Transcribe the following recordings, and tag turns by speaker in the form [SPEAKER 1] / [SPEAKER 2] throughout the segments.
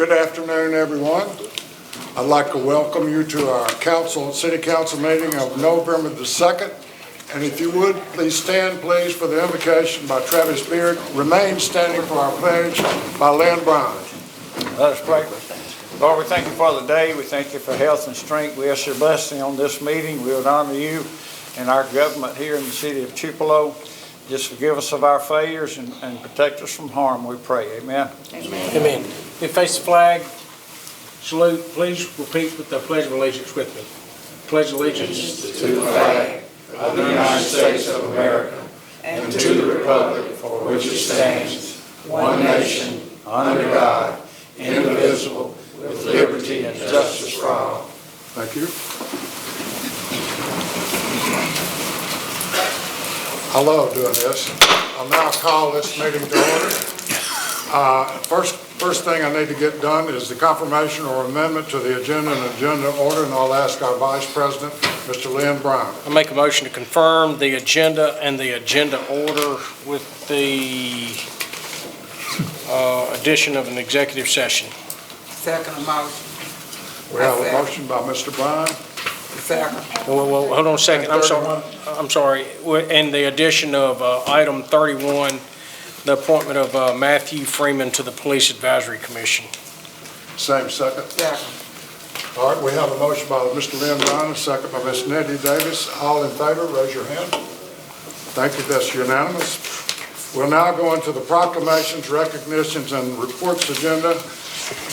[SPEAKER 1] Good afternoon, everyone. I'd like to welcome you to our City Council meeting of November the 2nd. And if you would, please stand, please, for the invocation by Travis Beard. Remain standing for our pledge by Lynn Brown.
[SPEAKER 2] Let us pray. Lord, we thank you for the day. We thank you for health and strength. We ask your blessing on this meeting. We would honor you and our government here in the city of Tupelo. Just forgive us of our failures and protect us from harm, we pray. Amen.
[SPEAKER 3] Amen. Amen. You face the flag, salute. Please repeat with the Pledge of Allegiance with me. Pledge allegiance
[SPEAKER 4] to the flag of the United States of America and to the republic for which it stands, one nation, under God, indivisible, with liberty and justice for all.
[SPEAKER 1] Thank you. I love doing this. I'll now call this meeting to order. First thing I need to get done is the confirmation or amendment to the agenda and agenda order, and I'll ask our Vice President, Mr. Lynn Brown.
[SPEAKER 3] I make a motion to confirm the agenda and the agenda order with the addition of an executive session.
[SPEAKER 5] Second motion.
[SPEAKER 1] We have a motion by Mr. Brown.
[SPEAKER 5] Second.
[SPEAKER 3] Well, hold on a second. I'm sorry. And the addition of item 31, the appointment of Matthew Freeman to the Police Advisory Commission.
[SPEAKER 1] Same second.
[SPEAKER 5] Second.
[SPEAKER 1] All right, we have a motion by Mr. Lynn Brown, a second by Ms. Nettie Davis. All in favor, raise your hand. Thank you, that's unanimous. We'll now go into the proclamations, recognitions, and reports agenda,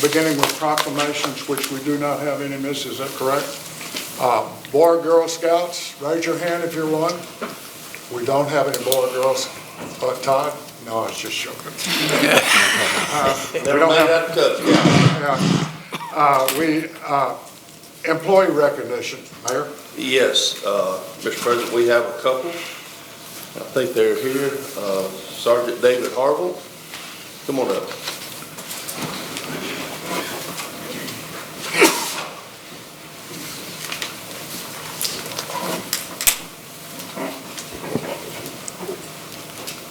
[SPEAKER 1] beginning with proclamations, which we do not have any, miss, is that correct? Boy or Girl Scouts, raise your hand if you're one. We don't have any boy or girls. Todd? No, I was just joking. Employee recognition, Mayor.
[SPEAKER 6] Yes, Mr. President, we have a couple. I think they're here. Sergeant David Harville, come on up.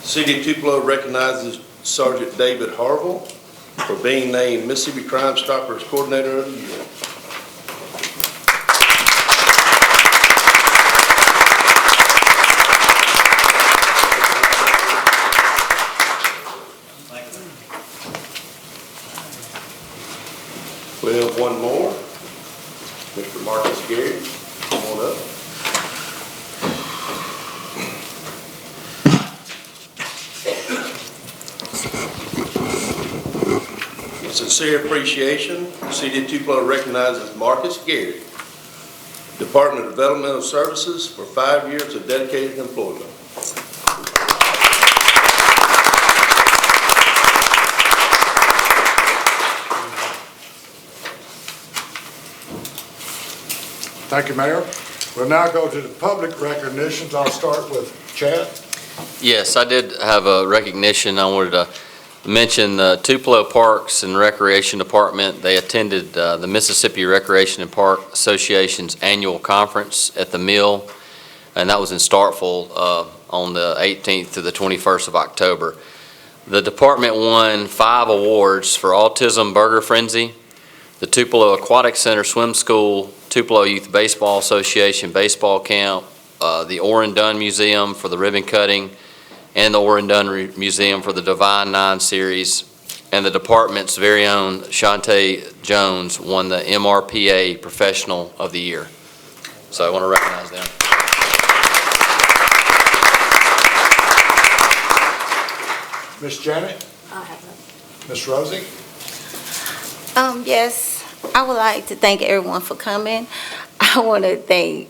[SPEAKER 6] City of Tupelo recognizes Sergeant David Harville for being named Mississippi Crime Stoppers Coordinator of the Year. We have one more, Mr. Marcus Gary, come on up. With sincere appreciation, the City of Tupelo recognizes Marcus Gary, Department of Developmental Services, for 5 years of dedicated employment.
[SPEAKER 1] Thank you, Mayor. We'll now go to the public recognitions. I'll start with Chad.
[SPEAKER 7] Yes, I did have a recognition. I wanted to mention the Tupelo Parks and Recreation Department. They attended the Mississippi Recreation and Park Association's annual conference at the Mill, and that was in Starkville on the 18th to the 21st of October. The department won 5 awards for Autism Burger Frenzy, the Tupelo Aquatic Center Swim School, Tupelo Youth Baseball Association Baseball Camp, the Orrin Dunn Museum for the ribbon cutting, and the Orrin Dunn Museum for the Divine Nine Series, and the department's very own Shantae Jones won the MRPA Professional of the Year. So I want to recognize them.
[SPEAKER 1] Miss Janet?
[SPEAKER 8] I have it.
[SPEAKER 1] Miss Rosie?
[SPEAKER 8] Yes, I would like to thank everyone for coming. I want to thank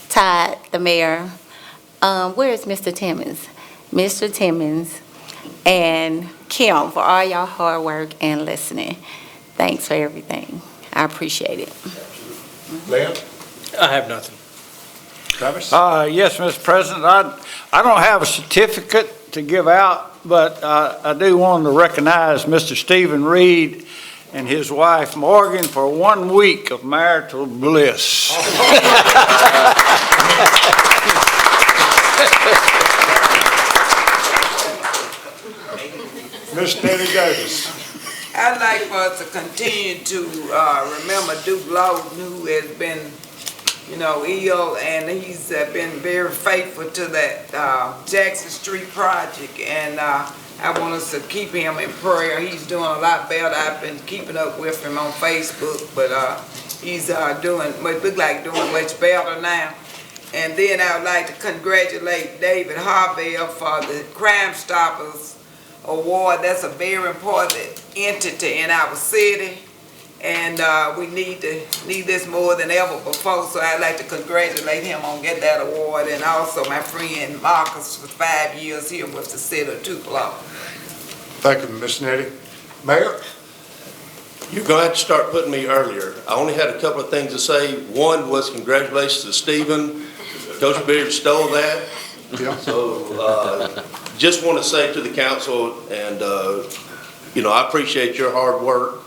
[SPEAKER 8] Todd, the mayor. Where is Mr. Timmons? Mr. Timmons and Kim for all y'all hard work and listening. Thanks for everything. I appreciate it.
[SPEAKER 1] Lynn?
[SPEAKER 3] I have nothing.
[SPEAKER 1] Travis?
[SPEAKER 2] Yes, Mr. President, I don't have a certificate to give out, but I do want to recognize Mr. Stephen Reed and his wife Morgan for 1 week of marital bliss.
[SPEAKER 1] Miss Nettie Davis?
[SPEAKER 5] I'd like for us to continue to remember Duke Lawton, who has been, ill, and he's been very faithful to that Jackson Street project, and I want us to keep him in prayer. He's doing a lot better. I've been keeping up with him on Facebook, but he's doing much better now. And then I would like to congratulate David Harvell for the Crime Stoppers Award. That's a very important entity in our city, and we need this more than ever before. So I'd like to congratulate him on getting that award, and also my friend Marcus for 5 years here with the city of Tupelo.
[SPEAKER 1] Thank you, Ms. Nettie. Mayor?
[SPEAKER 6] You're going to have to start putting me earlier. I only had a couple of things to say. One was congratulations to Stephen. Coach Beard stole that.
[SPEAKER 1] Yeah.
[SPEAKER 6] So just want to say to the council, and I appreciate your hard work.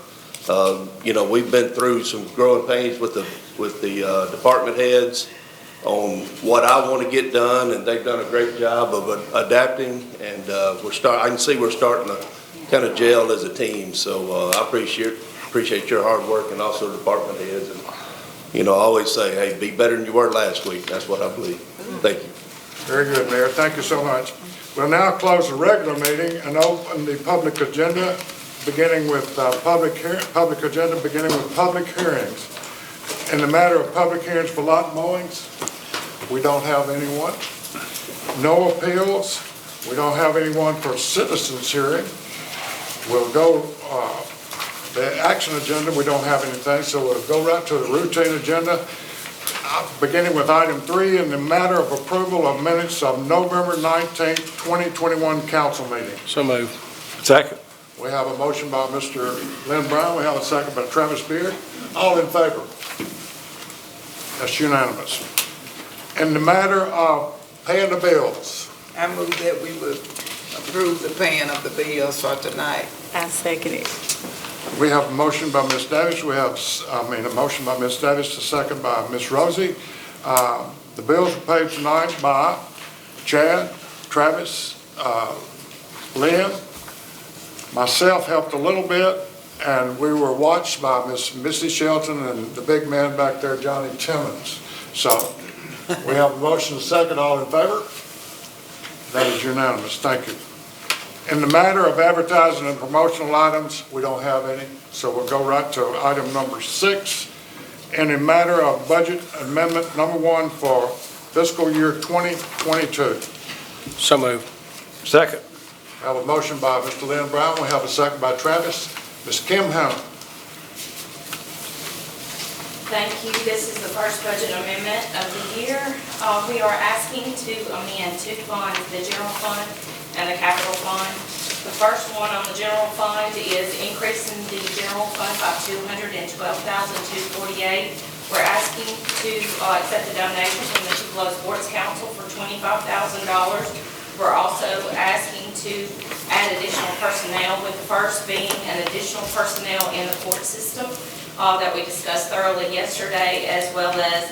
[SPEAKER 6] We've been through some growing pains with the department heads on what I want to get done, and they've done a great job of adapting. And I can see we're starting to kind of gel as a team. So I appreciate your hard work, and also department heads. And I always say, hey, be better than you were last week. That's what I believe. Thank you.
[SPEAKER 1] Very good, Mayor. Thank you so much. We'll now close the regular meeting and open the public agenda, beginning with public hearings. In the matter of public hearings for lot mowings, we don't have anyone. No appeals. We don't have anyone for citizens hearing. We'll go the action agenda, we don't have anything, so we'll go right to the routine agenda, beginning with item 3 in the matter of approval of minutes of November 19th, 2021 council meeting.
[SPEAKER 3] So moved.
[SPEAKER 2] Second.
[SPEAKER 1] We have a motion by Mr. Lynn Brown. We have a second by Travis Beard. All in favor? That's unanimous. In the matter of paying the bills,
[SPEAKER 5] I move that we would approve the paying of the bills for tonight.
[SPEAKER 8] I second it.
[SPEAKER 1] we have a motion by Ms. Davis. We have, a motion by Ms. Davis, a second by Ms. Rosie. The bills were paid tonight by Chad, Travis, Lynn. Myself helped a little bit, and we were watched by Miss Missy Shelton and the big man back there, Johnny Timmons. So we have a motion, a second. All in favor? That is unanimous. Thank you. In the matter of advertising and promotional items, we don't have any, so we'll go right to item number 6. In the matter of budget amendment number 1 for fiscal year 2022.
[SPEAKER 3] So moved.
[SPEAKER 2] Second.
[SPEAKER 1] We have a motion by Mr. Lynn Brown. We have a second by Travis. Ms. Kim Hannah.
[SPEAKER 9] Thank you. This is the first budget amendment of the year. We are asking to amend 2 funds, the general fund and the capital fund. The first one on the general fund is increasing the general fund by $212,248. We're asking to accept the donation from the Tupelo Sports Council for $25,000. We're also asking to add additional personnel, with the first being an additional personnel in the court system that we discussed thoroughly yesterday, as well as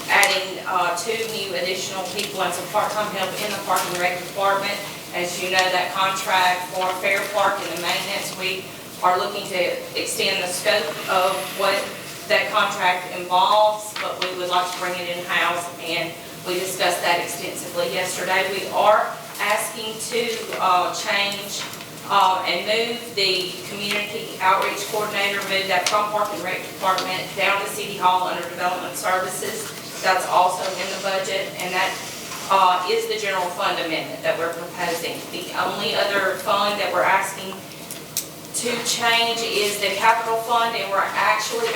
[SPEAKER 9] adding 2 new additional people and some part-time help in the Park and Rec department. As you know, that contract for Fair Park and the maintenance, we are looking to extend the scope of what that contract involves, but we would like to bring it in-house, and we discussed that extensively yesterday. We are asking to change and move the community outreach coordinator, move that from Park and Rec department down to City Hall under Development Services. That's also in the budget, and that is the general fund amendment that we're proposing. The only other fund that we're asking to change is the capital fund, and we're actually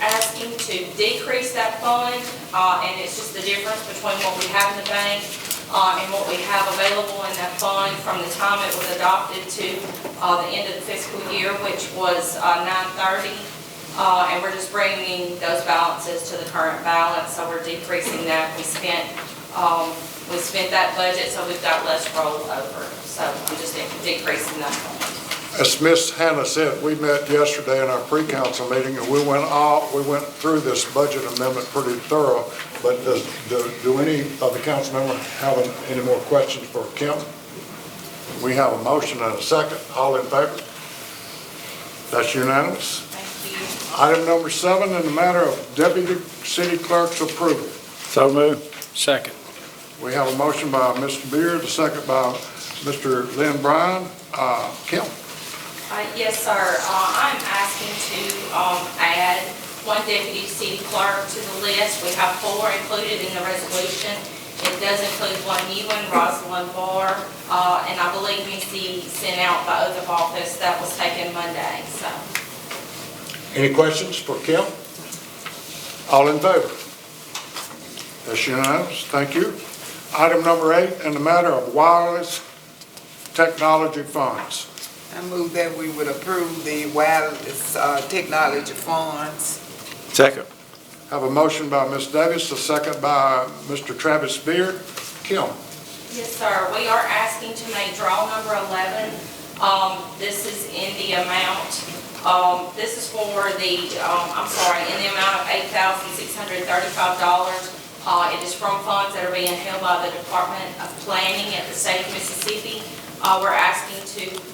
[SPEAKER 9] asking to decrease that fund, and it's just the difference between what we have in the bank and what we have available in that fund from the time it was adopted to the end of the fiscal year, which was 9/30, and we're just bringing those balances to the current balance, so we're decreasing that. We spent that budget, so we've got less rollover, so I'm just decreasing that fund.
[SPEAKER 1] As Ms. Hannah said, we met yesterday in our pre-council meeting, and we went through this budget amendment pretty thorough. But do any of the council members have any more questions for Kim? We have a motion and a second. All in favor? That's unanimous.
[SPEAKER 9] Thank you.
[SPEAKER 1] Item number 7, in the matter of deputy city clerk's approval.
[SPEAKER 2] So moved.
[SPEAKER 3] Second.
[SPEAKER 1] We have a motion by Mr. Beard, a second by Mr. Lynn Bryan. Kim?
[SPEAKER 9] Yes, sir. I'm asking to add one deputy city clerk to the list. We have 4 included in the resolution. It does include one new one, Rosalind Barr, and I believe he sent out the oath of office that was taken Monday, so.
[SPEAKER 1] Any questions for Kim? All in favor? That's unanimous. Thank you. Item number 8, in the matter of wireless technology funds.
[SPEAKER 5] I move that we would approve the wireless technology funds.
[SPEAKER 2] Second.
[SPEAKER 1] Have a motion by Ms. Davis, a second by Mr. Travis Beard. Kim?
[SPEAKER 9] Yes, sir. We are asking to make draw number 11. This is in the amount, this is for the, in the amount of $8,635. It is from funds that are being held by the Department of Planning at the state of Mississippi. We're asking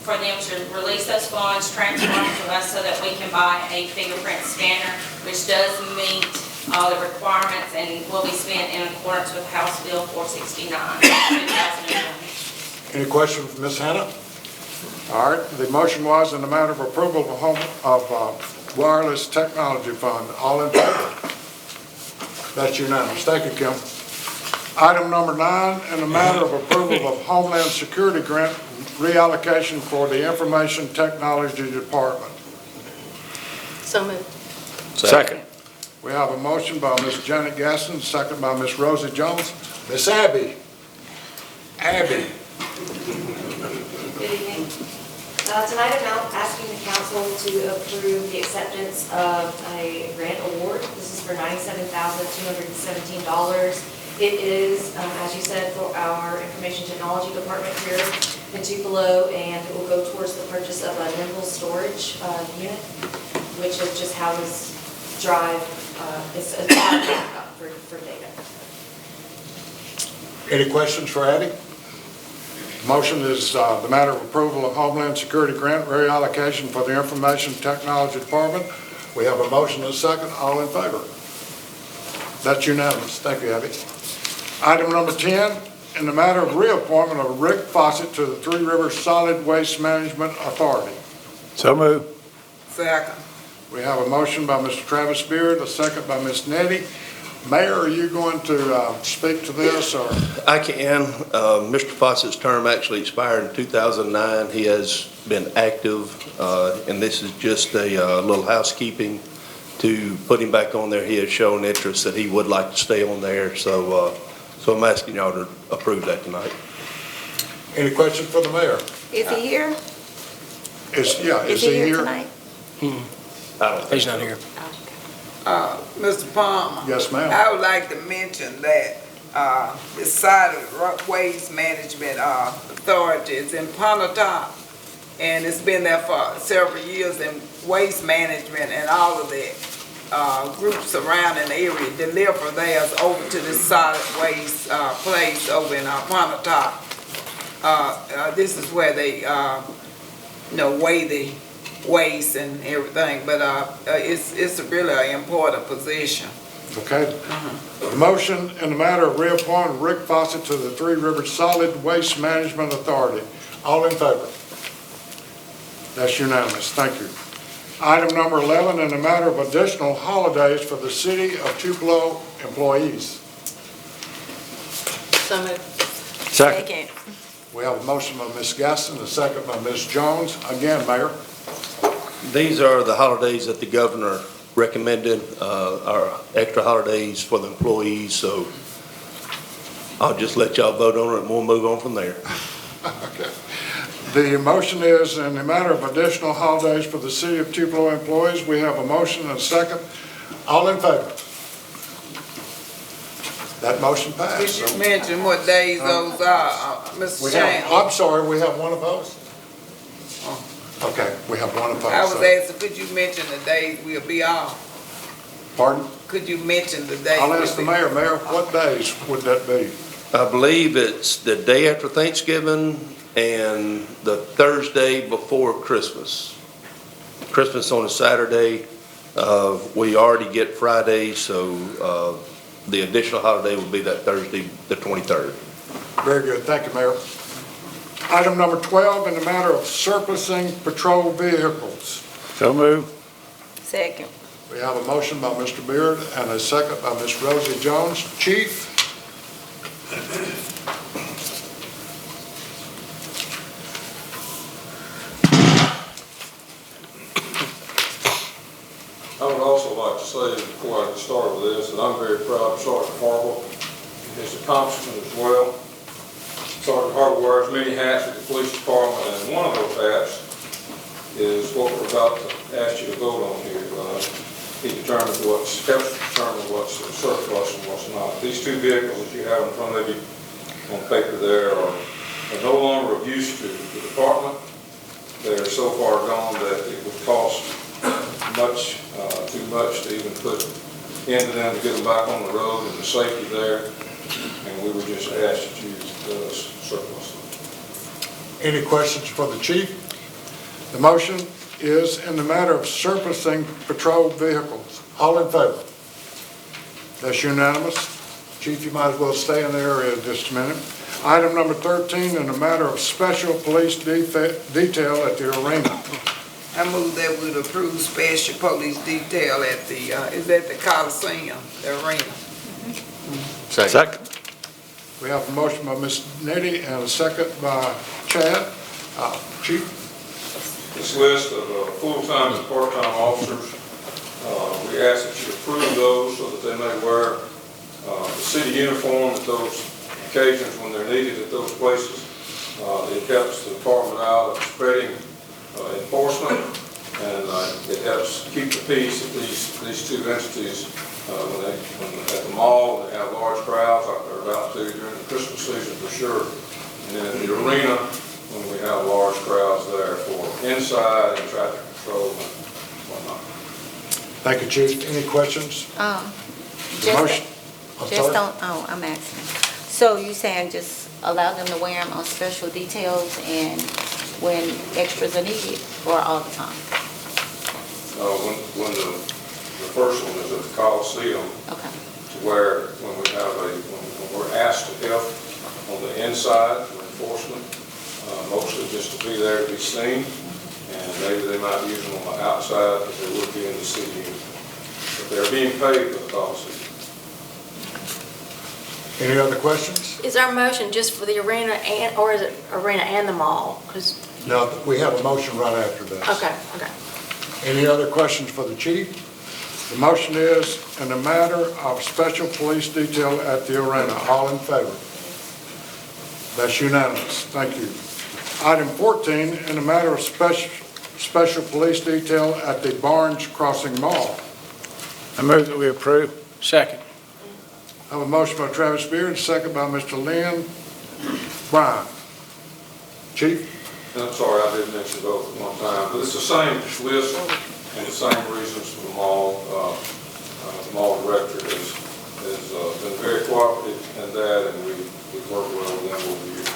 [SPEAKER 9] for them to release those funds, transfer them to us so that we can buy a fingerprint scanner, which does meet the requirements and will be spent in accordance with House Bill 469, 2001.
[SPEAKER 1] Any questions from Ms. Hannah? All right, the motion was in the matter of approval of wireless technology fund. All in favor? That's unanimous. Thank you, Kim. Item number 9, in the matter of approval of Homeland Security grant reallocation for the Information Technology Department.
[SPEAKER 8] So moved.
[SPEAKER 2] Second.
[SPEAKER 1] We have a motion by Ms. Janet Gaston, second by Ms. Rosie Jones. Ms. Abby.
[SPEAKER 10] Good evening. Tonight I'm now asking the council to approve the acceptance of a grant award. This is for $97,217. It is, as you said, for our information technology department here in Tupelo, and it will go towards the purchase of a nimble storage unit, which is just how this drive, it's a drive backup for data.
[SPEAKER 1] Any questions for Abby? Motion is the matter of approval of Homeland Security grant reallocation for the Information Technology Department. We have a motion and a second. All in favor? That's unanimous. Thank you, Abby. Item number 10, in the matter of reappointment of Rick Fawcett to the Three Rivers Solid Waste Management Authority.
[SPEAKER 2] So moved.
[SPEAKER 5] Second.
[SPEAKER 1] We have a motion by Mr. Travis Beard, a second by Ms. Nettie. Mayor, are you going to speak to this, or?
[SPEAKER 6] I can. Mr. Fawcett's term actually expired in 2009. He has been active, and this is just a little housekeeping to put him back on there. He has shown interest that he would like to stay on there, so I'm asking y'all to approve that tonight.
[SPEAKER 1] Any questions for the mayor?
[SPEAKER 8] Is he here?
[SPEAKER 1] Is he here?
[SPEAKER 8] Tonight?
[SPEAKER 3] He's not here.
[SPEAKER 5] Mr. Palmer.
[SPEAKER 1] Yes, ma'am.
[SPEAKER 5] I would like to mention that the Solid Waste Management Authority is in Pontotoc, and it's been there for several years, and waste management and all of that groups around in the area deliver theirs over to this solid waste place over in Pontotoc. This is where they weigh the waste and everything, but it's really an important position.
[SPEAKER 1] Okay. The motion in the matter of reappointing Rick Fawcett to the Three Rivers Solid Waste Management Authority. All in favor? That's unanimous. Thank you. Item number 11, in the matter of additional holidays for the City of Tupelo employees.
[SPEAKER 8] So moved.
[SPEAKER 2] Second.
[SPEAKER 1] We have a motion by Ms. Gaston, a second by Ms. Jones. Again, Mayor.
[SPEAKER 6] These are the holidays that the governor recommended, are extra holidays for the employees, so I'll just let y'all vote on it and we'll move on from there.
[SPEAKER 1] Okay. The motion is in the matter of additional holidays for the City of Tupelo employees. We have a motion and a second. All in favor? That motion passed.
[SPEAKER 5] Did you mention what days those are, Mr. Chandler?
[SPEAKER 1] I'm sorry, we have one opposed? Okay, we have one opposed.
[SPEAKER 5] I was
[SPEAKER 1] so-
[SPEAKER 5] asking, could you mention the days we'll be off?
[SPEAKER 1] Pardon?
[SPEAKER 5] Could you mention the days?
[SPEAKER 1] I'll ask the mayor. Mayor, what days would that be?
[SPEAKER 6] I believe it's the day after Thanksgiving and the Thursday before Christmas. Christmas on a Saturday. We already get Friday, so the additional holiday will be that Thursday, the 23rd.
[SPEAKER 1] Very good, thank you, Mayor. Item number 12, in the matter of surplusing patrol vehicles.
[SPEAKER 2] So moved.
[SPEAKER 8] Second.
[SPEAKER 1] We have a motion by Mr. Beard and a second by Ms. Rosie Jones. Chief?
[SPEAKER 11] I would also like to say, before I get started with this, that I'm very proud of Sergeant Harwell and his accomplishment as well. Sergeant Harwell wears many hats with the police department, and one of those hats is what we're about to ask you to vote on here. He determines helps determine what's surplus and what's not. These two vehicles that you have in front of you on paper there are no longer of use to the department. They are so far gone that it would cost too much to even put into them to get them back on the road and the safety there. And we would just ask that you surplus them.
[SPEAKER 1] Any questions for the chief? The motion is in the matter of surplusing patrol vehicles. All in favor? That's unanimous. Chief, you might as well stay in the area just a minute. Item number 13, in the matter of special police detail at the arena.
[SPEAKER 5] I move that we approve special police detail at the, is at the Coliseum, the arena.
[SPEAKER 7] Second.
[SPEAKER 1] We have a motion by Ms. Nettie and a second by Chad. Chief?
[SPEAKER 11] This list of full-time and part-time officers, we ask that you approve those so that they may wear the city uniform at those occasions when they're needed at those places. It helps the department out of spreading enforcement, and it helps keep the peace at these two entities when at the mall they have large crowds like they're about to during the Christmas season for sure, and then at the arena when we have large crowds there for inside and traffic control and whatnot.
[SPEAKER 1] Thank you, Chief. Any questions? The motion. I'm sorry?
[SPEAKER 8] I'm asking. So you saying just allow them to wear them on special details and when extras are needed, or all the time?
[SPEAKER 11] When the first one is at the Coliseum,
[SPEAKER 8] Okay.
[SPEAKER 11] to where when we're asked to help on the inside for enforcement, mostly just to be there to be seen, and maybe they might use them on the outside, but they would be in the city. But they're being paid for the Coliseum.
[SPEAKER 1] Any other questions?
[SPEAKER 12] Is our motion just for the arena or is it arena and the mall?
[SPEAKER 1] No, we have a motion right after this.
[SPEAKER 12] Okay.
[SPEAKER 1] Any other questions for the chief? The motion is in the matter of special police detail at the arena. All in favor? That's unanimous. Thank you. Item 14, in the matter of special police detail at the Barnes Crossing Mall.
[SPEAKER 2] I move that we approve. Second.
[SPEAKER 1] I have a motion by Travis Beard, second by Mr. Lynn Bryan. Chief?
[SPEAKER 11] And I'm sorry, I did mention both at one time, but it's the same list and the same reasons for the mall. The mall director has been very cooperative in that, and we work well with them over the years.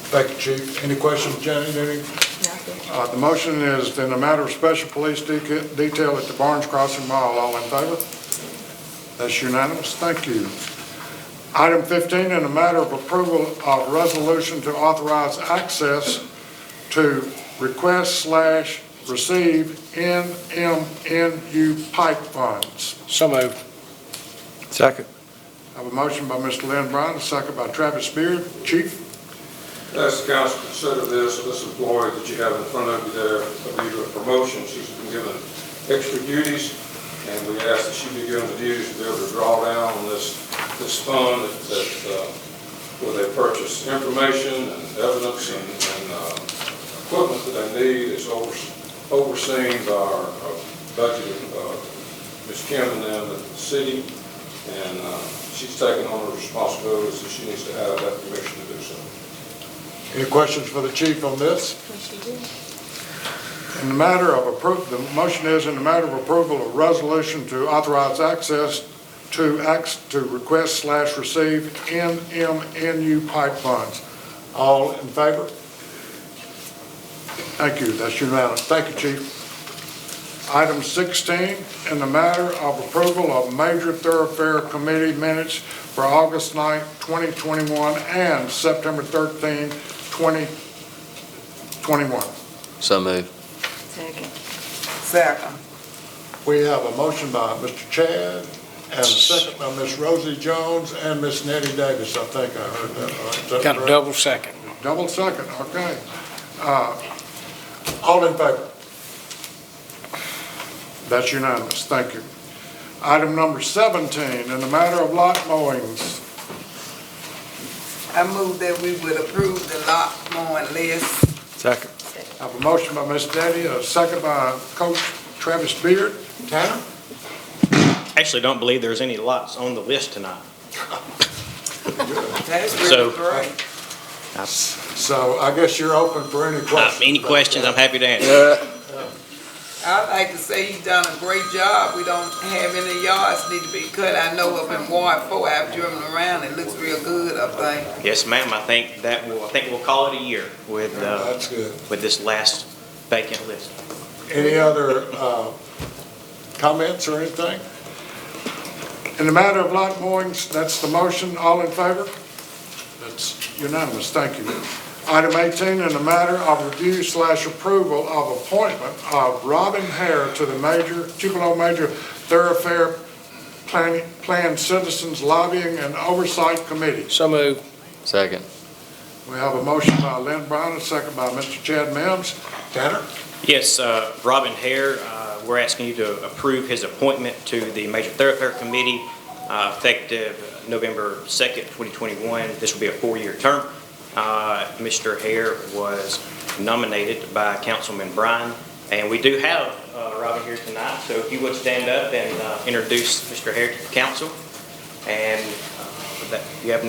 [SPEAKER 1] Thank you, Chief. Any questions, Jenny? The motion is in the matter of special police detail at the Barnes Crossing Mall. All in favor? That's unanimous. Thank you. Item 15, in the matter of approval of resolution to authorize access to request/receive NMNU pipe funds.
[SPEAKER 2] So moved. Second.
[SPEAKER 1] I have a motion by Mr. Lynn Bryan, a second by Travis Beard. Chief?
[SPEAKER 11] As the council consider this employee that you have in front of you there, due to a promotion, she's been given extra duties, and we ask that she be given the duties to be able to draw down on this fund where they purchase information and evidence and equipment that they need. It's overseen by our budget, Ms. Kim and them at the city, and she's taken on the responsibilities, so she needs to have that permission to do so.
[SPEAKER 1] Any questions for the chief on this? In the matter of the motion is in the matter of approval of resolution to authorize access to request/receive NMNU pipe funds. All in favor? Thank you, that's unanimous. Thank you, Chief. Item 16, in the matter of approval of Major Thoroughfare Committee minutes for August 9, 2021, and September 13, 2021.
[SPEAKER 7] So moved.
[SPEAKER 5] Second.
[SPEAKER 1] We have a motion by Mr. Chad and a second by Ms. Rosie Jones and Ms. Nettie Davis. I think I heard that right. Is that
[SPEAKER 3] Got a
[SPEAKER 1] correct?
[SPEAKER 3] double second.
[SPEAKER 1] Double second, okay. All in favor? That's unanimous, thank you. Item number 17, in the matter of lot mowings.
[SPEAKER 5] I move that we would approve the lot mowing list.
[SPEAKER 2] Second.
[SPEAKER 1] I have a motion by Ms. Nettie, a second by Coach Travis Beard. Tanner?
[SPEAKER 13] Actually, don't believe there's any lots on the list tonight.
[SPEAKER 5] That's really
[SPEAKER 13] So-
[SPEAKER 5] great.
[SPEAKER 1] So I guess you're open for any questions.
[SPEAKER 13] Any questions, I'm happy to answer.
[SPEAKER 5] I'd like to say he's done a great job. We don't have any yards need to be cut. I know up in Ward 4, I've driven around, it looks real good up there.
[SPEAKER 13] Yes, ma'am, I think we'll call it a year with,
[SPEAKER 1] That's good.
[SPEAKER 13] with this last vacant list.
[SPEAKER 1] Any other comments or anything? In the matter of lot mowings, that's the motion. All in favor? That's unanimous. Thank you. Item 18, in the matter of review/approval of appointment of Robin Hare to the Tupelo Major Thoroughfare Plan Citizens Lobbying and Oversight Committee.
[SPEAKER 3] So moved.
[SPEAKER 7] Second.
[SPEAKER 1] We have a motion by Lynn Brown, a second by Mr. Chad Mims. Tanner?
[SPEAKER 13] Yes, Robin Hare, we're asking you to approve his appointment to the Major Thoroughfare Committee effective November 2nd, 2021. This will be a 4-year term. Mr. Hare was nominated by Councilman Bryan, and we do have Robin here tonight, so if you would stand up and introduce Mr. Hare to the council, and that you have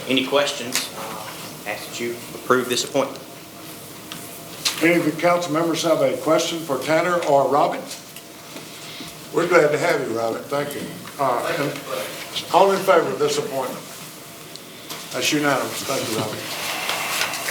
[SPEAKER 13] any questions, ask that you approve this appointment.
[SPEAKER 1] Any of the council members have a question for Tanner or Robin? We're glad to have you, Robin. Thank you. And all in favor of this appointment? That's unanimous. Thank you, Robin.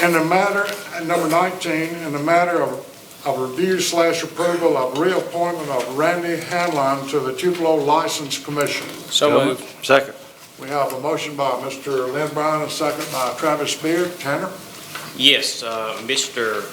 [SPEAKER 1] In the matter, number 19, in the matter of review/approval of reappointment of Randy Hanlon to the Tupelo License Commission.
[SPEAKER 3] So moved.
[SPEAKER 2] Second.
[SPEAKER 1] We have a motion by Mr. Lynn Brown, a second by Travis Beard. Tanner?
[SPEAKER 13] Yes, Mr.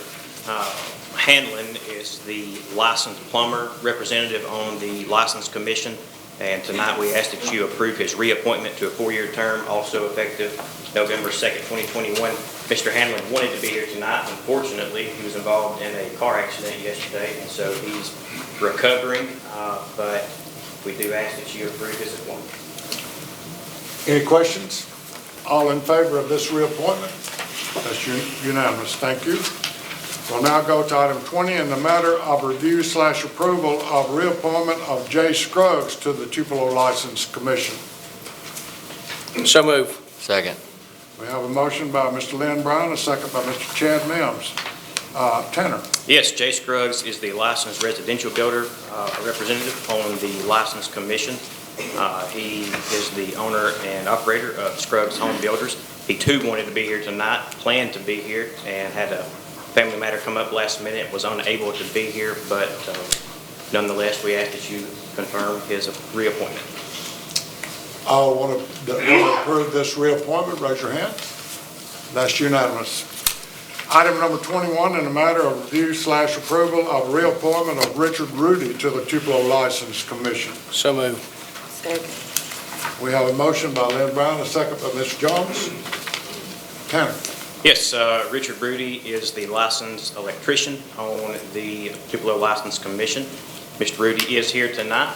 [SPEAKER 13] Hanlon is the licensed plumber representative on the License Commission, and tonight we ask that you approve his reappointment to a 4-year term, also effective November 2nd, 2021. Mr. Hanlon wanted to be here tonight. Unfortunately, he was involved in a car accident yesterday, and so he's recovering, but we do ask that you approve his appointment.
[SPEAKER 1] Any questions? All in favor of this reappointment? That's unanimous. Thank you. We'll now go to item 20 in the matter of review/approval of reappointment of Jay Scruggs to the Tupelo License Commission.
[SPEAKER 3] So moved.
[SPEAKER 7] Second.
[SPEAKER 1] We have a motion by Mr. Lynn Brown, a second by Mr. Chad Mims. Tanner?
[SPEAKER 13] Yes, Jay Scruggs is the licensed residential builder representative on the License Commission. He is the owner and operator of Scruggs Home Builders. He too wanted to be here tonight, planned to be here, and had a family matter come up last minute, was unable to be here, but nonetheless, we ask that you confirm his reappointment.
[SPEAKER 1] All want to approve this reappointment, raise your hand. That's unanimous. Item number 21, in the matter of review/approval of reappointment of Richard Rudy to the Tupelo License Commission.
[SPEAKER 3] So moved.
[SPEAKER 1] We have a motion by Lynn Brown, a second by Ms. Jones. Tanner?
[SPEAKER 13] Yes, Richard Rudy is the licensed electrician on the Tupelo License Commission. Mr. Rudy is here tonight,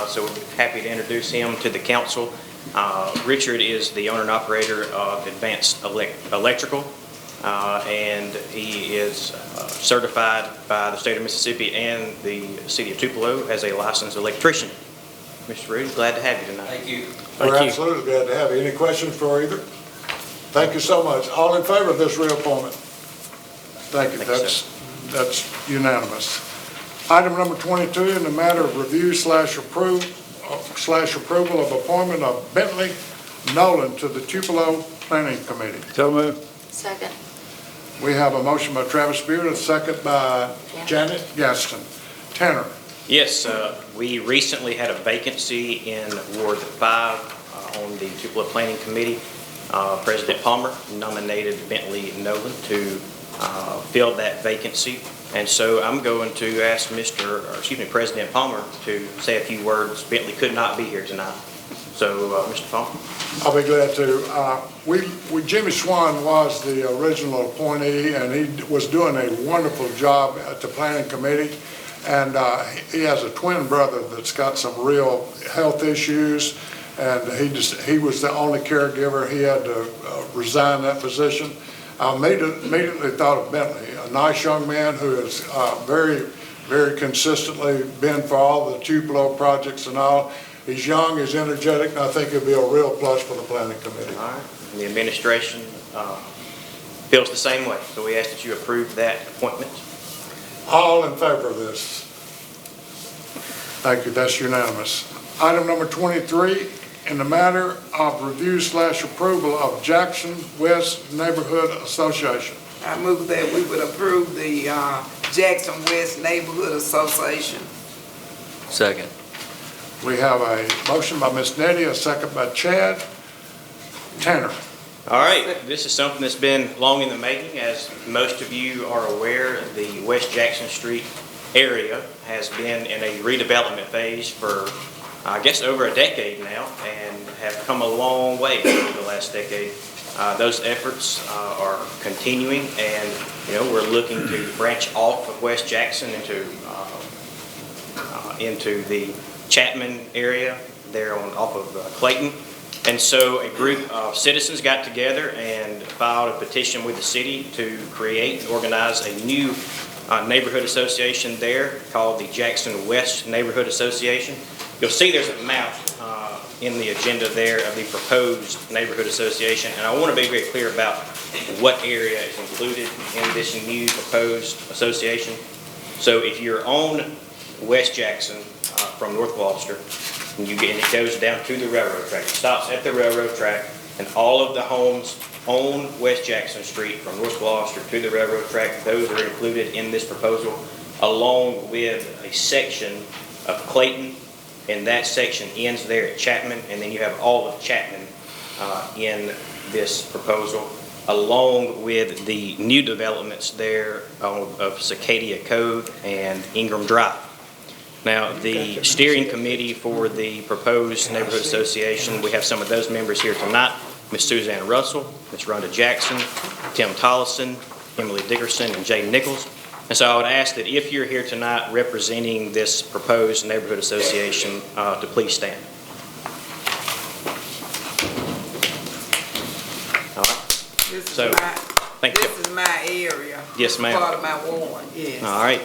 [SPEAKER 13] so we're happy to introduce him to the council. Richard is the owner and operator of Advanced Electrical, and he is certified by the state of Mississippi and the city of Tupelo as a licensed electrician. Mr. Rudy, glad to have you tonight.
[SPEAKER 4] Thank you.
[SPEAKER 1] We're absolutely glad to have you. Any questions for either? Thank you so much. All in favor of this reappointment? Thank you. That's unanimous. Item number 22, in the matter of review/approval of appointment of Bentley Nolan to the Tupelo Planning Committee.
[SPEAKER 2] So moved.
[SPEAKER 12] Second.
[SPEAKER 1] We have a motion by Travis Beard, a second by Janet Gaston. Tanner.
[SPEAKER 13] Yes, we recently had a vacancy in Ward 5 on the Tupelo Planning Committee. President Palmer nominated Bentley Nolan to fill that vacancy. And so I'm going to ask President Palmer to say a few words. Bentley could not be here tonight. So, Mr. Palmer.
[SPEAKER 1] I'll be glad to. Jimmy Swan was the original appointee, and he was doing a wonderful job at the planning committee. And he has a twin brother that's got some real health issues, and he was the only caregiver. He had to resign that position. I immediately thought of Bentley, a nice young man who has very, very consistently been for all the Tupelo projects and all. He's young, he's energetic, and I think he'll be a real plus for the planning committee.
[SPEAKER 13] All right. And the administration feels the same way. So we ask that you approve that appointment.
[SPEAKER 1] All in favor of this? Thank you, that's unanimous. Item number 23, in the matter of review/approval of Jackson West Neighborhood Association.
[SPEAKER 5] I move that we would approve the Jackson West Neighborhood Association.
[SPEAKER 7] Second.
[SPEAKER 1] We have a motion by Ms. Nettie, a second by Chad. Tanner.
[SPEAKER 13] All right, this is something that's been long in the making. As most of you are aware, the West Jackson Street area has been in a redevelopment phase for, I guess, over a decade now, and have come a long way over the last decade. Those efforts are continuing, and we're looking to branch off of West Jackson into the Chapman area there off of Clayton. And so a group of citizens got together and filed a petition with the city to create and organize a new neighborhood association there called the Jackson West Neighborhood Association. You'll see there's a map in the agenda there of the proposed neighborhood association, and I want to be very clear about what area is included in this new proposed association. So if you're on West Jackson from North Gloucester, and it goes down to the railroad track. It stops at the railroad track, and all of the homes on West Jackson Street from North Gloucester to the railroad track, those are included in this proposal, along with a section of Clayton, and that section ends there at Chapman, and then you have all of Chapman in this proposal, along with the new developments there of Cicadia Cove and Ingram Drive. Now, the steering committee for the proposed neighborhood association, we have some of those members here tonight. Ms. Suzanne Russell, Ms. Rhonda Jackson, Tim Tollison, Emily Dickerson, and Jay Nichols. And so I would ask that if you're here tonight representing this proposed neighborhood association, to please stand. All right. This
[SPEAKER 5] is my area.
[SPEAKER 13] Yes, ma'am.
[SPEAKER 5] Part of my ward, yes.
[SPEAKER 13] All right.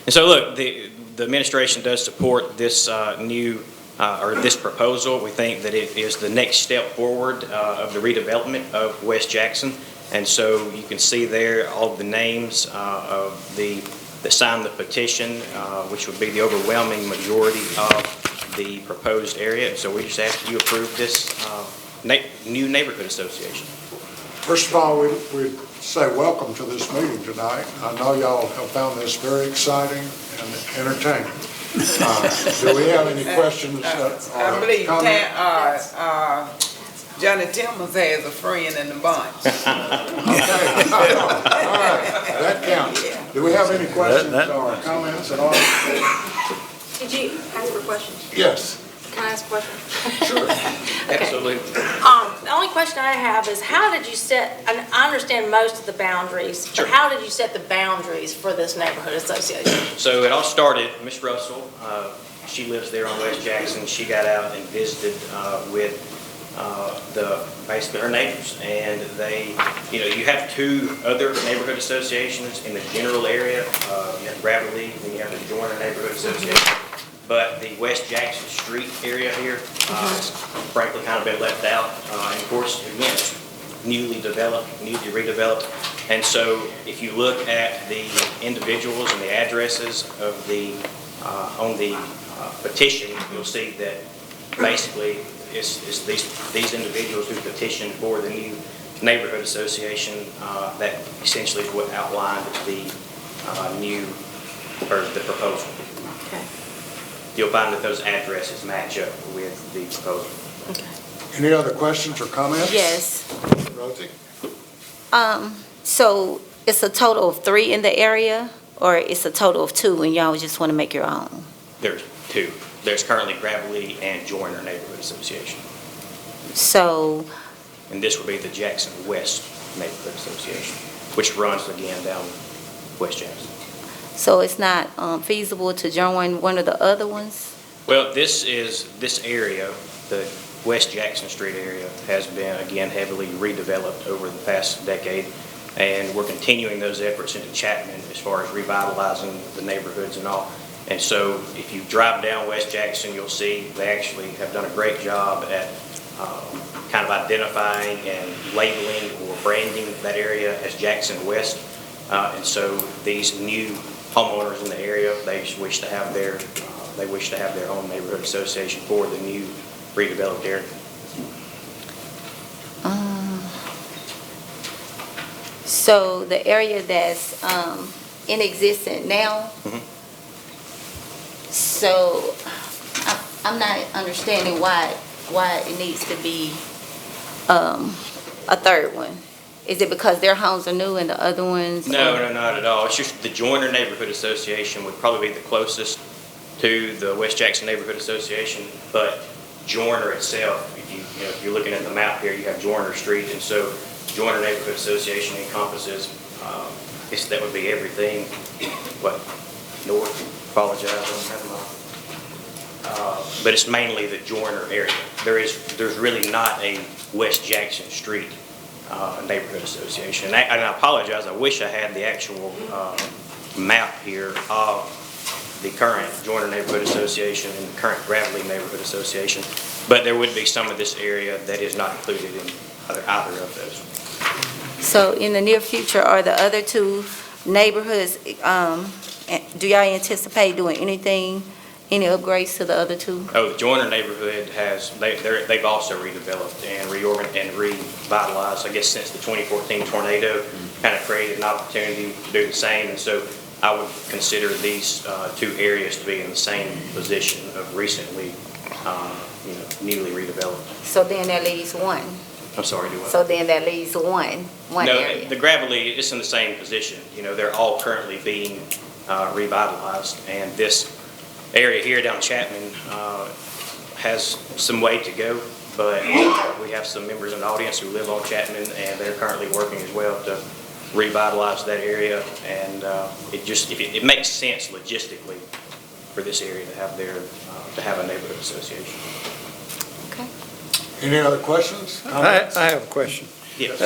[SPEAKER 13] And so look, the administration does support this this proposal. We think that it is the next step forward of the redevelopment of West Jackson. And so you can see there all of the names of that signed the petition, which would be the overwhelming majority of the proposed area. And so we just ask that you approve this new neighborhood association.
[SPEAKER 1] First of all, we say welcome to this meeting tonight. I know y'all have found this very exciting and entertaining. Do we have any questions
[SPEAKER 5] I believe Johnny Timmons has a friend in the bunch.
[SPEAKER 1] Okay. All right, that counts. Do we have any questions or comments at all?
[SPEAKER 12] Did you ask for questions?
[SPEAKER 1] Yes.
[SPEAKER 12] Can I ask a question?
[SPEAKER 1] Sure.
[SPEAKER 12] Okay.
[SPEAKER 13] Absolutely.
[SPEAKER 12] The only question I have is how did you set, and I understand most of the boundaries,
[SPEAKER 13] Sure.
[SPEAKER 12] but how did you set the boundaries for this neighborhood association?
[SPEAKER 13] So it all started, Ms. Russell, she lives there on West Jackson. She got out and visited with basically her neighbors, and you have two other neighborhood associations in the general area. You have Bradley, and you have the Joiner Neighborhood Association. But the West Jackson Street area here, frankly, kind of been left out. And of course, again, it's newly redeveloped. And so if you look at the individuals and the addresses of on the petition, you'll see that basically it's these individuals who petitioned for the new neighborhood association that essentially is what outlined the the proposal.
[SPEAKER 12] Okay.
[SPEAKER 13] You'll find that those addresses match up with the proposal.
[SPEAKER 1] Any other questions or comments?
[SPEAKER 8] Yes.
[SPEAKER 1] Rosie?
[SPEAKER 8] So it's a total of 3 in the area, or it's a total of 2 and y'all just want to make your own?
[SPEAKER 13] There's 2. There's currently Gravely and Joyner Neighborhood Association.
[SPEAKER 8] So,
[SPEAKER 13] And this would be the Jackson West Neighborhood Association, which runs again down West Jackson.
[SPEAKER 8] so it's not feasible to join one of the other ones?
[SPEAKER 13] Well, this area, the West Jackson Street area, has been, again, heavily redeveloped over the past decade, and we're continuing those efforts into Chapman as far as revitalizing the neighborhoods and all. And so if you drive down West Jackson, you'll see they actually have done a great job at kind of identifying and labeling or branding that area as Jackson West. And so these new homeowners in the area, they wish to have their own neighborhood association for the new redeveloped area.
[SPEAKER 8] So the area that's in existence now, so I'm not understanding why it needs to be a third one. Is it because their homes are new and the other ones?
[SPEAKER 13] No, not at all. It's just the Joyner Neighborhood Association would probably be the closest to the West Jackson Neighborhood Association, but Joyner itself, if you're looking at the map here, you have Joyner Street, and so Joyner Neighborhood Association encompasses, that would be everything, north, apologize, I don't have my, but it's mainly the Joyner area. There's really not a West Jackson Street neighborhood association. And I apologize, I wish I had the actual map here of the current Joyner Neighborhood Association and the current Gravely Neighborhood Association, but there would be some of this area that is not included in either of those.
[SPEAKER 8] So in the near future, are the other 2 neighborhoods, do y'all anticipate doing anything, any upgrades to the other 2?
[SPEAKER 13] Oh, the Joyner neighborhood they've also redeveloped and reorganized and revitalized, I guess, since the 2014 tornado, kind of created an opportunity to do the same. And so I would consider these 2 areas to be in the same position of recently, newly redeveloped.
[SPEAKER 8] So then that leaves 1.
[SPEAKER 13] I'm sorry, do what?
[SPEAKER 8] So then that leaves one area.
[SPEAKER 13] No, the Gravely is in the same position. They're all currently being revitalized, and this area here down Chapman has some way to go, but we have some members in the audience who live on Chapman, and they're currently working as well to revitalize that area, and it makes sense logistically for this area to have a neighborhood association.
[SPEAKER 8] Okay.
[SPEAKER 1] Any other questions?
[SPEAKER 4] I have a question.
[SPEAKER 13] Yes.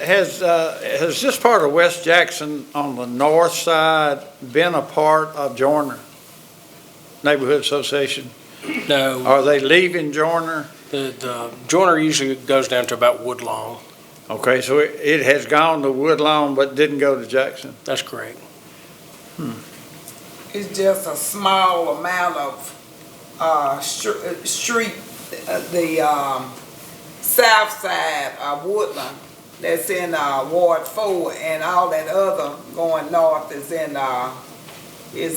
[SPEAKER 4] Has this part of West Jackson on the north side been a part of Joyner Neighborhood Association?
[SPEAKER 3] No,
[SPEAKER 4] Are they leaving Joyner?
[SPEAKER 3] the Joyner usually goes down to about Woodlawn.
[SPEAKER 4] Okay, so it has gone to Woodlawn but didn't go to Jackson?
[SPEAKER 3] That's correct.
[SPEAKER 5] It's just a small amount of street, the south side of Woodland that's in Ward 4, and all that other going north is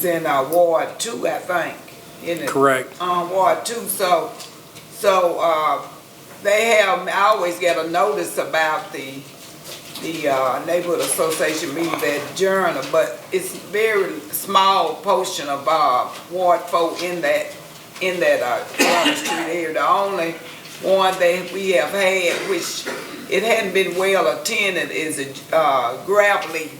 [SPEAKER 5] in Ward 2, I think, isn't it?
[SPEAKER 3] Correct.
[SPEAKER 5] Ward 2. So they have. I always get a notice about the neighborhood association meetings at Journal, but it's very small portion of Ward 4 in that Journal Street area. The only one that we have had, which it hadn't been well attended, is Gravely,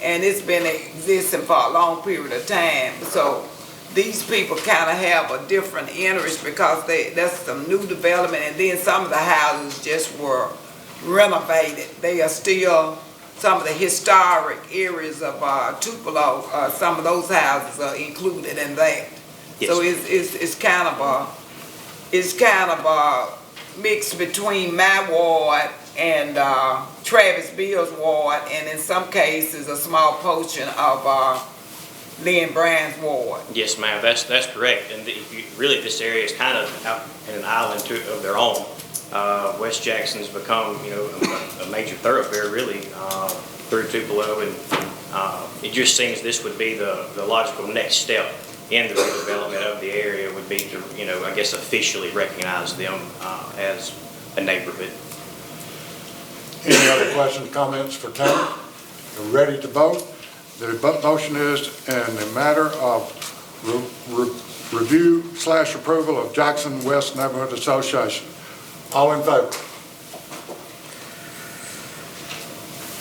[SPEAKER 5] and it's been existing for a long period of time. So these people kind of have a different interest because that's some new development, and then some of the houses just were renovated. They are still some of the historic areas of Tupelo. Some of those houses are included in that.
[SPEAKER 13] Yes.
[SPEAKER 5] So it's kind of a mix between my ward and Travis Bill's ward, and in some cases a small portion of Lynn Brand's ward.
[SPEAKER 13] Yes, ma'am, that's correct. And really, this area is kind of out in an island of their own. West Jackson's become, a major thoroughfare really, through Tupelo, and it just seems this would be the logical next step in the redevelopment of the area, would be to, I guess officially recognize them as a neighborhood.
[SPEAKER 1] Any other questions, comments for Tanner? We're ready to vote. The motion is in the matter of review/approval of Jackson West Neighborhood Association. All in favor?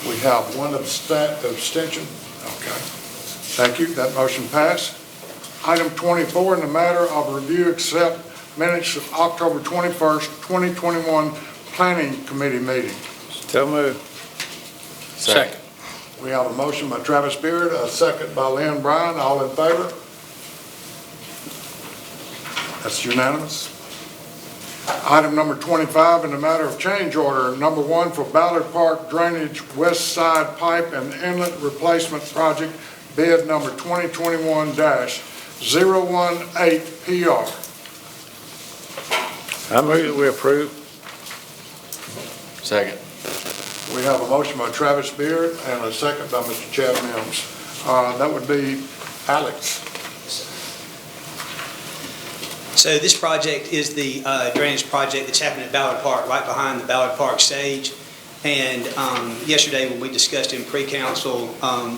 [SPEAKER 1] We have one abstention. Okay. Thank you. That motion passed. Item 24, in the matter of review, accept minutes of October 21st, 2021 Planning Committee meeting.
[SPEAKER 2] So moved.
[SPEAKER 3] Second.
[SPEAKER 1] We have a motion by Travis Beard, a second by Lynn Bryan. All in favor? That's unanimous. Item number 25, in the matter of change order, number 1 for Ballard Park Drainage West Side Pipe and Inlet Replacement Project, bid number 2021-018PR.
[SPEAKER 2] I move that we approve.
[SPEAKER 7] Second.
[SPEAKER 1] We have a motion by Travis Beard and a second by Mr. Chad Mims. That would be Alex.
[SPEAKER 14] So this project is the drainage project that's happening at Ballard Park, right behind the Ballard Park stage. And yesterday when we discussed in pre-council,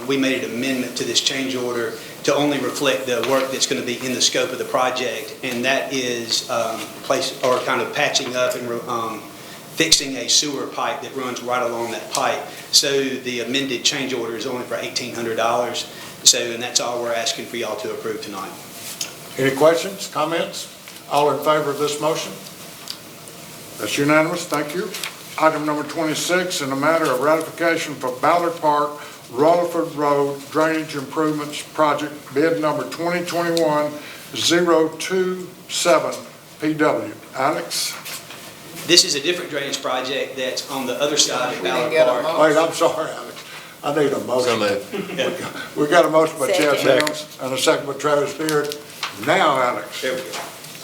[SPEAKER 14] we made an amendment to this change order to only reflect the work that's going to be in the scope of the project. And that is patching up and fixing a sewer pipe that runs right along that pipe. So the amended change order is only for $1,800. And that's all we're asking for y'all to approve tonight.
[SPEAKER 1] Any questions, comments? All in favor of this motion? That's unanimous, thank you. Item number 26, in the matter of ratification for Ballard Park, Rutherford Road Drainage Improvements Project, bid number 2021-027 PW. Alex?
[SPEAKER 14] This is a different drainage project that's on the other side of Ballard Park.
[SPEAKER 1] Wait, I'm sorry, Alex. I need a motion. We got a motion by Chad Mims and a second by Travis Beard. Now, Alex.
[SPEAKER 14] There we go.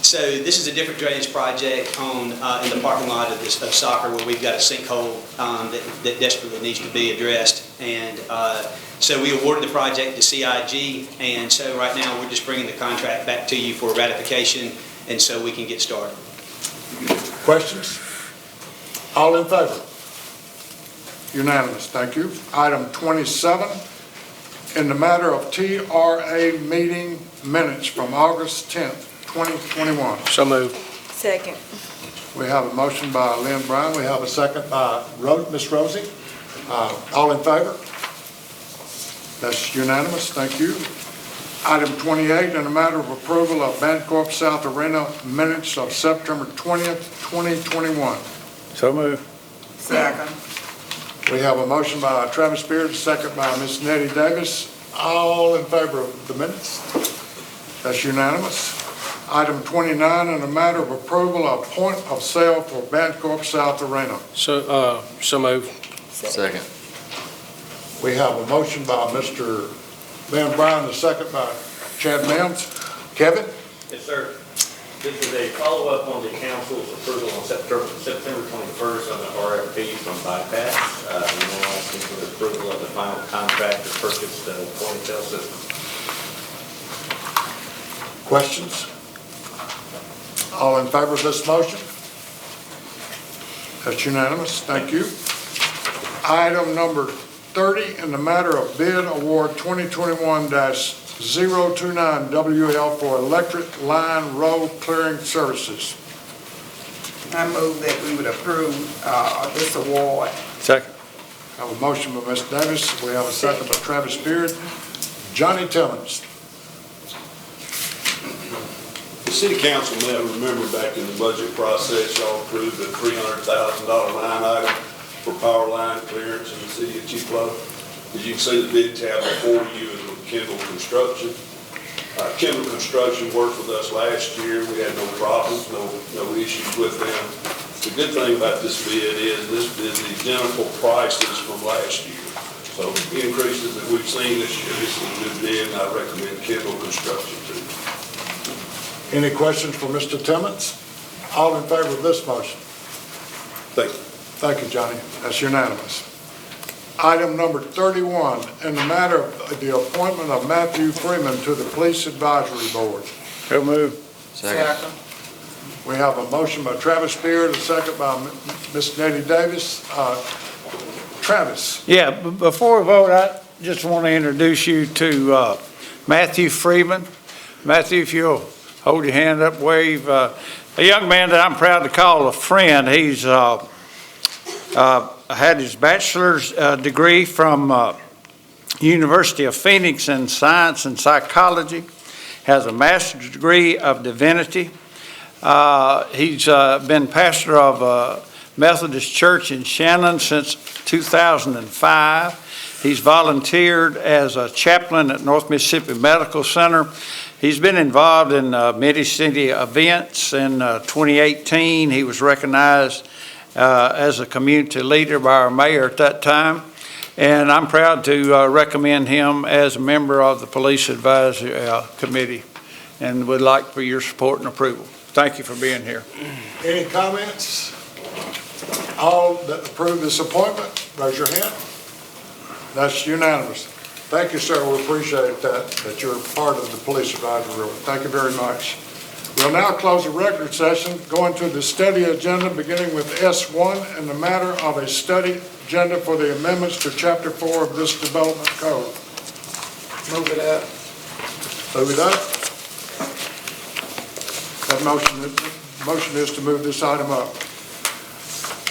[SPEAKER 14] So this is a different drainage project in the parking lot of soccer, where we've got a sinkhole that desperately needs to be addressed. And so we awarded the project to CIG, and so right now we're just bringing the contract back to you for ratification, and so we can get started.
[SPEAKER 1] Questions? All in favor? Unanimous, thank you. Item 27, in the matter of TRA meeting minutes from August 10th, 2021.
[SPEAKER 3] So moved.
[SPEAKER 8] Second.
[SPEAKER 1] We have a motion by Lynn Bryan. We have a second by Miss Rosie. All in favor? That's unanimous, thank you. Item 28, in the matter of approval of Bancorp South Arena minutes of September 20th, 2021.
[SPEAKER 2] So moved.
[SPEAKER 5] Second.
[SPEAKER 1] We have a motion by Travis Beard, second by Miss Nettie Davis. All in favor of the minutes? That's unanimous. Item 29, in the matter of approval of point of sale for Bancorp South Arena.
[SPEAKER 3] So moved.
[SPEAKER 7] Second.
[SPEAKER 1] We have a motion by Mr. Lynn Bryan, a second by Chad Mims. Kevin?
[SPEAKER 15] Yes, sir. This is a follow-up on the council's approval on September 21st on the RFP from Bypass. We're now asking for the approval of the final contract to purchase the point-of-sale system.
[SPEAKER 1] Questions? All in favor of this motion? That's unanimous, thank you. Item number 30, in the matter of bid award 2021-029 WL for electric line road clearing services.
[SPEAKER 5] I move that we would approve this award.
[SPEAKER 2] Second.
[SPEAKER 1] I have a motion by Ms. Davis. We have a second by Travis Beard. Johnny Timmons.
[SPEAKER 16] The city council may remember back in the budget process, y'all approved a $300,000 line item for power line clearance in the city of Tupelo. As you can see, the bid tab before you is with Kendall Construction. Kendall Construction worked with us last year. We had no problems, no issues with them. The good thing about this bid is this is the identical prices from last year. So the increases that we've seen this year, this is a good bid, and I recommend Kendall Construction too.
[SPEAKER 1] Any questions for Mr. Timmons? All in favor of this motion?
[SPEAKER 16] Thank you.
[SPEAKER 1] Thank you, Johnny. That's unanimous. Item number 31, in the matter of the appointment of Matthew Freeman to the Police Advisory Board.
[SPEAKER 2] So moved.
[SPEAKER 7] Second.
[SPEAKER 1] We have a motion by Travis Beard, a second by Ms. Nettie Davis. Travis.
[SPEAKER 2] Yeah, before we vote, I just want to introduce you to Matthew Freeman. Matthew, if you'll hold your hand up, wave. A young man that I'm proud to call a friend. He's had his bachelor's degree from University of Phoenix in science and psychology, has a master's degree of divinity. He's been pastor of Methodist Church in Shannon since 2005. He's volunteered as a chaplain at North Mississippi Medical Center. He's been involved in many city events. In 2018, he was recognized as a community leader by our mayor at that time. And I'm proud to recommend him as a member of the Police Advisory Committee, and would like for your support and approval. Thank you for being here.
[SPEAKER 1] Any comments? All that approve this appointment, raise your hand. That's unanimous. Thank you, sir. We appreciate that you're part of the Police Advisory Board. Thank you very much. We'll now close the record session, going to the study agenda, beginning with S1 in the matter of a study agenda for the amendments to Chapter 4 of this development code. Move it up. Move it up. That motion is to move this item up.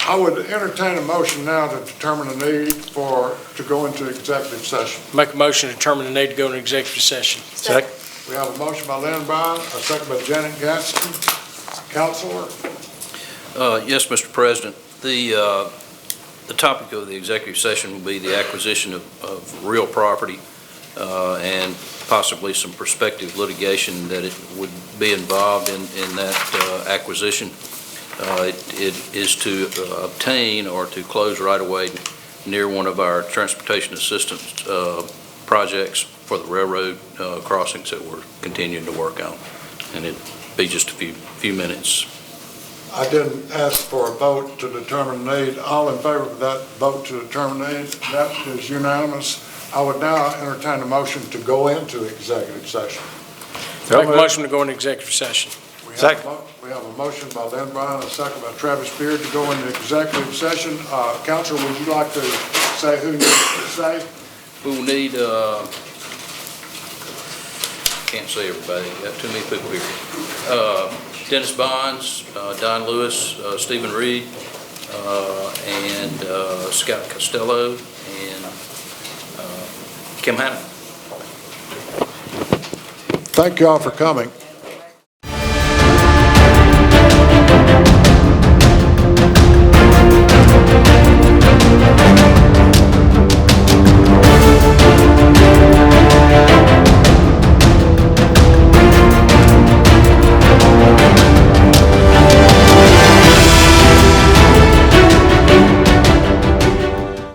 [SPEAKER 1] I would entertain a motion now to determine the need to go into executive session.
[SPEAKER 3] Make a motion to determine the need to go into executive session.
[SPEAKER 2] Second.
[SPEAKER 1] We have a motion by Lynn Bryan, a second by Janet Gaston. Counselor?
[SPEAKER 17] Yes, Mr. President. The topic of the executive session will be the acquisition of real property and possibly some prospective litigation that it would be involved in that acquisition. It is to obtain or to close right-of-way near one of our transportation assistance projects for the railroad crossings that we're continuing to work on. And it'd be just a few minutes.
[SPEAKER 1] I didn't ask for a vote to determine need. All in favor of that vote to determine need? That is unanimous. I would now entertain a motion to go into executive session.
[SPEAKER 3] Make a motion to go into executive session.
[SPEAKER 1] We have a motion by Lynn Bryan, a second by Travis Beard to go into executive session. Counselor, would you like to say who needs to say?
[SPEAKER 17] We will need, can't say everybody, got too many people here. Dennis Bonds, Don Lewis, Stephen Reed, and Scott Costello, and Kim Hanna.
[SPEAKER 1] Thank you all for coming.